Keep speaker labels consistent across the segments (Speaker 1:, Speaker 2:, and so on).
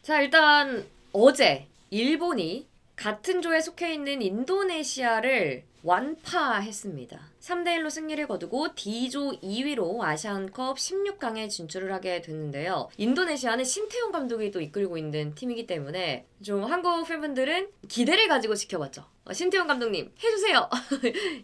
Speaker 1: 자, 일단 어제 일본이 같은 조에 속해 있는 인도네시아를 완파했습니다. 3대1로 승리를 거두고 D조 2위로 아시안컵 16강에 진출을 하게 됐는데요. 인도네시아는 신태용 감독이 또 이끌고 있는 팀이기 때문에 좀 한국 팬분들은 기대를 가지고 지켜봤죠. 신태용 감독님 해주세요.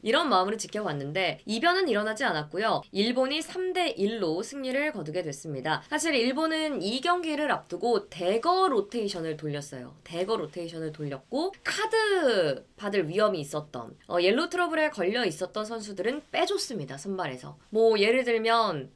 Speaker 1: 이런 마음으로 지켜봤는데 이변은 일어나지 않았고요. 일본이 3대1로 승리를 거두게 됐습니다. 사실 일본은 이 경기를 앞두고 대거 로테이션을 돌렸어요. 대거 로테이션을 돌렸고 카드 받을 위험이 있었던 옐로우 트러블에 걸려 있었던 선수들은 빼줬습니다. 선발에서. 뭐 예를 들면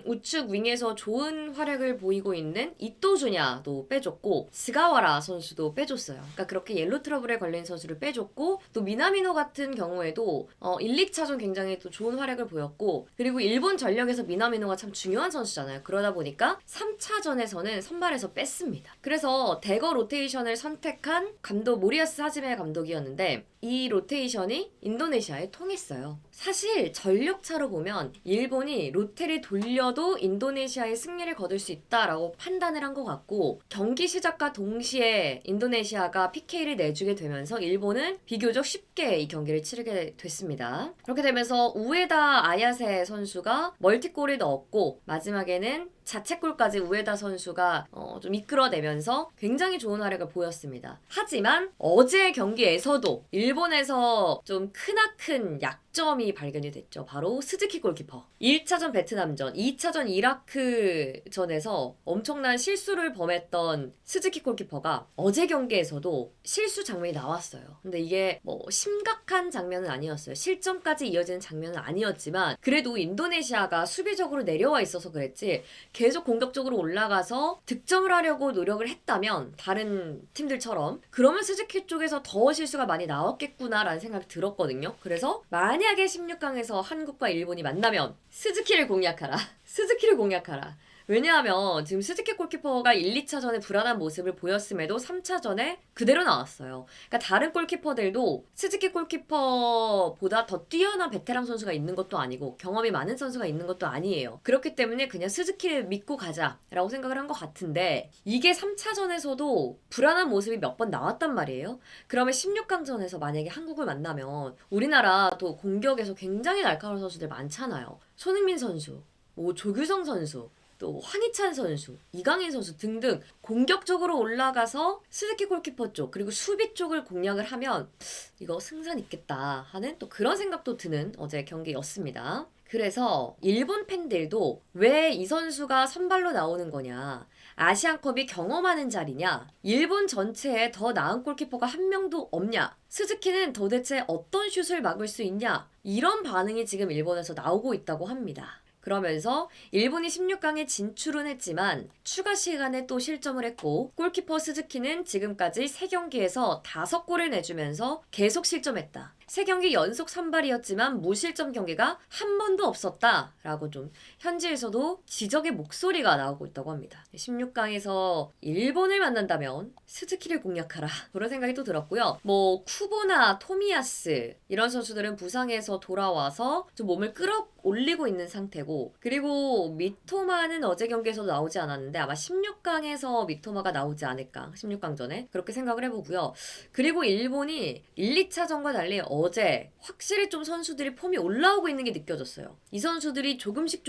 Speaker 1: 우측 윙에서 좋은 활약을 보이고 있는 이토주냐도 빼줬고 스가와라 선수도 빼줬어요. 그러니까 그렇게 옐로우 트러블에 걸린 선수를 빼줬고 또 미나미노 같은 경우에도 1, 2차전 굉장히 또 좋은 활약을 보였고 그리고 일본 전력에서 미나미노가 참 중요한 선수잖아요. 그러다 보니까 3차전에서는 선발에서 뺐습니다. 그래서 대거 로테이션을 선택한 감독 모리아스 하지메 감독이었는데 이 로테이션이 인도네시아에 통했어요. 사실 전력차로 보면 일본이 로테를 돌려도 인도네시아의 승리를 거둘 수 있다라고 판단을 한 것 같고 경기 시작과 동시에 인도네시아가 PK를 내주게 되면서 일본은 비교적 쉽게 이 경기를 치르게 됐습니다. 그렇게 되면서 우에다 아야세 선수가 멀티골을 넣었고 마지막에는 자책골까지 우에다 선수가 좀 이끌어내면서 굉장히 좋은 활약을 보였습니다. 하지만 어제 경기에서도 일본에서 좀 크나큰 약점이 발견이 됐죠. 바로 스즈키 골키퍼. 1차전 베트남전, 2차전 이라크전에서 엄청난 실수를 범했던 스즈키 골키퍼가 어제 경기에서도 실수 장면이 나왔어요. 근데 이게 뭐 심각한 장면은 아니었어요. 실점까지 이어지는 장면은 아니었지만 그래도 인도네시아가 수비적으로 내려와 있어서 그랬지 계속 공격적으로 올라가서 득점을 하려고 노력을 했다면 다른 팀들처럼 그러면 스즈키 쪽에서 더 실수가 많이 나왔겠구나라는 생각이 들었거든요. 그래서 만약에 16강에서 한국과 일본이 만나면 스즈키를 공략하라. 스즈키를 공략하라. 왜냐하면 지금 스즈키 골키퍼가 1, 2차전에 불안한 모습을 보였음에도 3차전에 그대로 나왔어요. 그러니까 다른 골키퍼들도 스즈키 골키퍼보다 더 뛰어난 베테랑 선수가 있는 것도 아니고 경험이 많은 선수가 있는 것도 아니에요. 그렇기 때문에 그냥 스즈키를 믿고 가자라고 생각을 한 것 같은데 이게 3차전에서도 불안한 모습이 몇 번 나왔단 말이에요. 그러면 16강전에서 만약에 한국을 만나면 우리나라도 공격에서 굉장히 날카로운 선수들 많잖아요. 손흥민 선수, 뭐 조규성 선수 또 황희찬 선수, 이강인 선수 등등 공격적으로 올라가서 스즈키 골키퍼 쪽 그리고 수비 쪽을 공략을 하면 이거 승산 있겠다 하는 또 그런 생각도 드는 어제 경기였습니다. 그래서 일본 팬들도 왜 이 선수가 선발로 나오는 거냐, 아시안컵이 경험하는 자리냐, 일본 전체에 더 나은 골키퍼가 한 명도 없냐, 스즈키는 도대체 어떤 슛을 막을 수 있냐, 이런 반응이 지금 일본에서 나오고 있다고 합니다. 그러면서 일본이 16강에 진출은 했지만 추가 시간에 또 실점을 했고 골키퍼 스즈키는 지금까지 3경기에서 5골을 내주면서 계속 실점했다. 3경기 연속 선발이었지만 무실점 경기가 한 번도 없었다라고 좀 현지에서도 지적의 목소리가 나오고 있다고 합니다. 16강에서 일본을 만난다면 스즈키를 공략하라 그런 생각이 또 들었고요. 뭐 쿠보나 토미야스 이런 선수들은 부상에서 돌아와서 좀 몸을 끌어올리고 있는 상태고 그리고 미토마는 어제 경기에서도 나오지 않았는데 아마 16강에서 미토마가 나오지 않을까 16강전에 그렇게 생각을 해보고요. 그리고 일본이 1, 2차전과 달리 어제 확실히 좀 선수들이 폼이 올라오고 있는 게 느껴졌어요. 이 선수들이 조금씩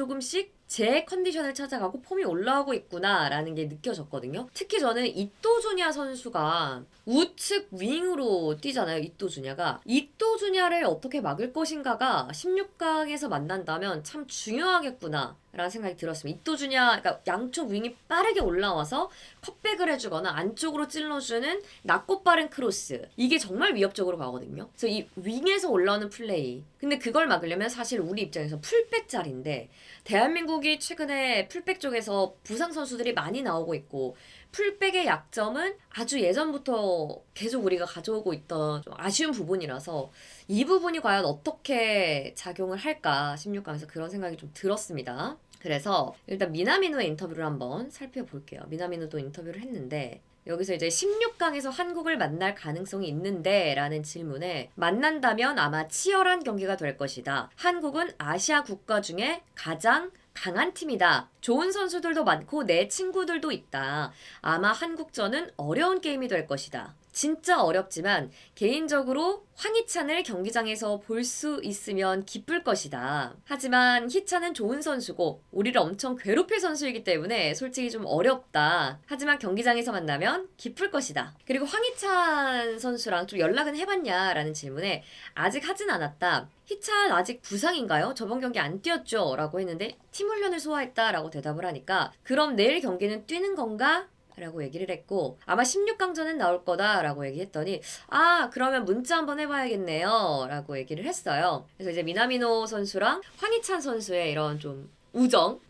Speaker 1: 제 컨디션을 찾아가고 폼이 올라오고 있구나라는 게 느껴졌거든요. 특히 저는 이토주냐 선수가 우측 윙으로 뛰잖아요. 이토주냐를 어떻게 막을 것인가가 16강에서 만난다면 참 중요하겠구나 라는 생각이 들었습니다. 이토주냐, 그러니까 양쪽 윙이 빠르게 올라와서 컷백을 해주거나 안쪽으로 찔러주는 낮고 빠른 크로스, 이게 정말 위협적으로 가거든요. 그래서 이 윙에서 올라오는 플레이, 근데 그걸 막으려면 사실 우리 입장에서 풀백 자리인데 대한민국이 최근에 풀백 쪽에서 부상 선수들이 많이 나오고 있고 풀백의 약점은 아주 예전부터 계속 우리가 가져오고 있던 좀 아쉬운 부분이라서 이 부분이 과연 어떻게 작용을 할까 16강에서 그런 생각이 좀 들었습니다. 그래서 일단 미나미노의 인터뷰를 한번 살펴볼게요. 미나미노도 인터뷰를 했는데 여기서 이제 16강에서 한국을 만날 가능성이 있는데 라는 질문에 만난다면 아마 치열한 경기가 될 것이다. 한국은 아시아 국가 중에 가장 강한 팀이다. 좋은 선수들도 많고 내 친구들도 있다. 아마 한국전은 어려운 게임이 될 것이다. 진짜 어렵지만 개인적으로 황희찬을 경기장에서 볼 수 있으면 기쁠 것이다. 하지만 희찬은 좋은 선수고 우리를 엄청 괴롭힐 선수이기 때문에 솔직히 좀 어렵다. 하지만 경기장에서 만나면 기쁠 것이다. 그리고 황희찬 선수랑 좀 연락은 해봤냐? 라는 질문에 아직 하진 않았다. 희찬 아직 부상인가요? 저번 경기 안 뛰었죠? 라고 했는데 팀 훈련을 소화했다 라고 대답을 하니까 그럼 내일 경기는 뛰는 건가? 라고 얘기를 했고 아마 16강전은 나올 거다 라고 얘기했더니 그러면 문자 한번 해봐야겠네요 라고 얘기를 했어요. 그래서 이제 미나미노 선수랑 황희찬 선수의 이런 좀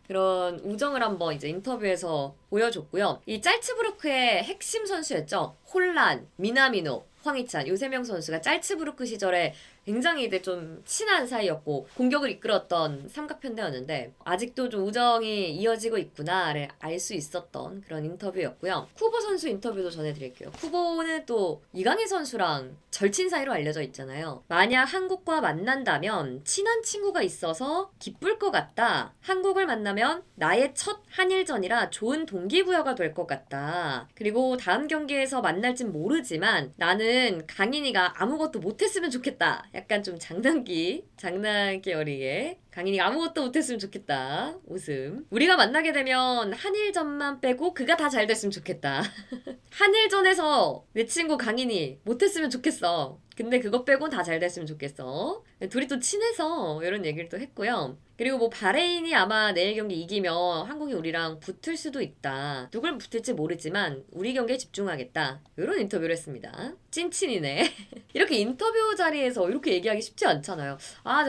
Speaker 1: 그런 우정을 한번 이제 인터뷰에서 보여줬고요. 이 짤츠부르크의 핵심 선수였죠. 홀란, 미나미노, 황희찬 요 세 명 선수가 짤츠부르크 시절에 굉장히 이제 좀 친한 사이였고 공격을 이끌었던 삼각편대였는데 아직도 좀 우정이 이어지고 있구나를 알 수 있었던 그런 인터뷰였고요. 쿠보 선수 인터뷰도 전해드릴게요. 쿠보는 또 이강인 선수랑 절친 사이로 알려져 있잖아요. 만약 한국과 만난다면 친한 친구가 있어서 기쁠 것 같다. 한국을 만나면 나의 첫 한일전이라 좋은 동기부여가 될 것 같다. 그리고 다음 경기에서 만날진 모르지만 나는 강인이가 아무것도 못했으면 좋겠다. 약간 좀 장난기 어리게 강인이가 아무것도 못했으면 좋겠다. 웃음. 우리가 만나게 되면 한일전만 빼고 그가 다 잘 됐으면 좋겠다. 한일전에서 내 친구 강인이 못했으면 좋겠어. 근데 그것 빼곤 다 잘 됐으면 좋겠어. 둘이 또 친해서 이런 얘기를 또 했고요. 그리고 뭐 바레인이 아마 내일 경기 이기면 한국이 우리랑 붙을 수도 있다. 누굴 붙을지 모르지만 우리 경기에 집중하겠다. 이런 인터뷰를 했습니다. 찐친이네. 이렇게 인터뷰 자리에서 이렇게 얘기하기 쉽지 않잖아요.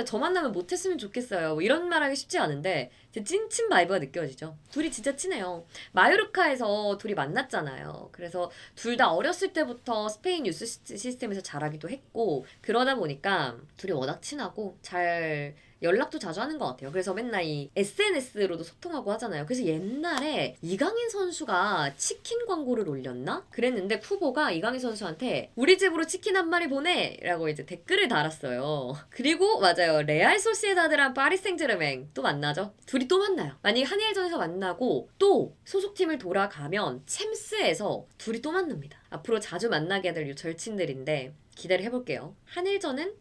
Speaker 1: 저 만나면 못했으면 좋겠어요. 뭐 이런 말하기 쉽지 않은데 찐친 바이브가 느껴지죠. 둘이 진짜 친해요. 마요르카에서 둘이 만났잖아요. 그래서 둘 다 어렸을 때부터 스페인 뉴스 시스템에서 자라기도 했고 그러다 보니까 둘이 워낙 친하고 잘 연락도 자주 하는 것 같아요. 그래서 맨날 이 SNS로도 소통하고 하잖아요. 그래서 옛날에 이강인 선수가 치킨 광고를 올렸나? 그랬는데 쿠보가 이강인 선수한테 우리 집으로 치킨 한 마리 보내! 라고 이제 댓글을 달았어요. 그리고 맞아요. 레알 소시에다드랑 파리 생제르맹 또 만나죠. 둘이 또 만나요. 만약에 한일전에서 만나고 또 소속팀을 돌아가면 챔스에서 둘이 또 만납니다. 앞으로 자주 만나게 될 이 절친들인데 기대를 해볼게요. 한일전은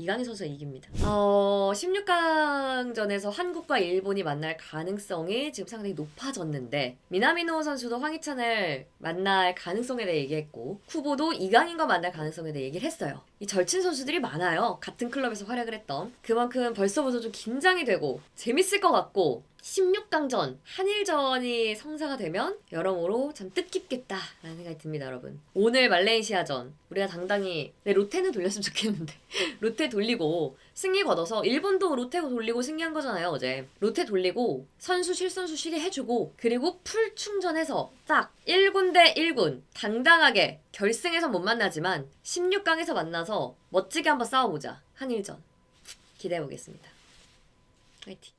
Speaker 1: 이강인 선수가 이깁니다. 16강전에서 한국과 일본이 만날 가능성이 지금 상당히 높아졌는데 미나미노 선수도 황희찬을 만날 가능성에 대해 얘기했고 쿠보도 이강인과 만날 가능성에 대해 얘기를 했어요. 이 절친 선수들이 많아요. 같은 클럽에서 활약을 했던. 그만큼 벌써부터 좀 긴장이 되고 재밌을 것 같고 16강전, 한일전이 성사가 되면 여러모로 참 뜻깊겠다라는 생각이 듭니다, 여러분. 오늘 말레이시아전 우리가 당당히 롯데는 돌렸으면 좋겠는데 롯데 돌리고 승리 거둬서 일본도 롯데 돌리고 승리한 거잖아요, 어제. 롯데 돌리고 선수 실선수 쉬게 해주고 그리고 풀 충전해서 딱 1군 대 1군 당당하게 결승에서 못 만나지만 16강에서 만나서 멋지게 한번 싸워보자. 한일전 기대해보겠습니다. 화이팅!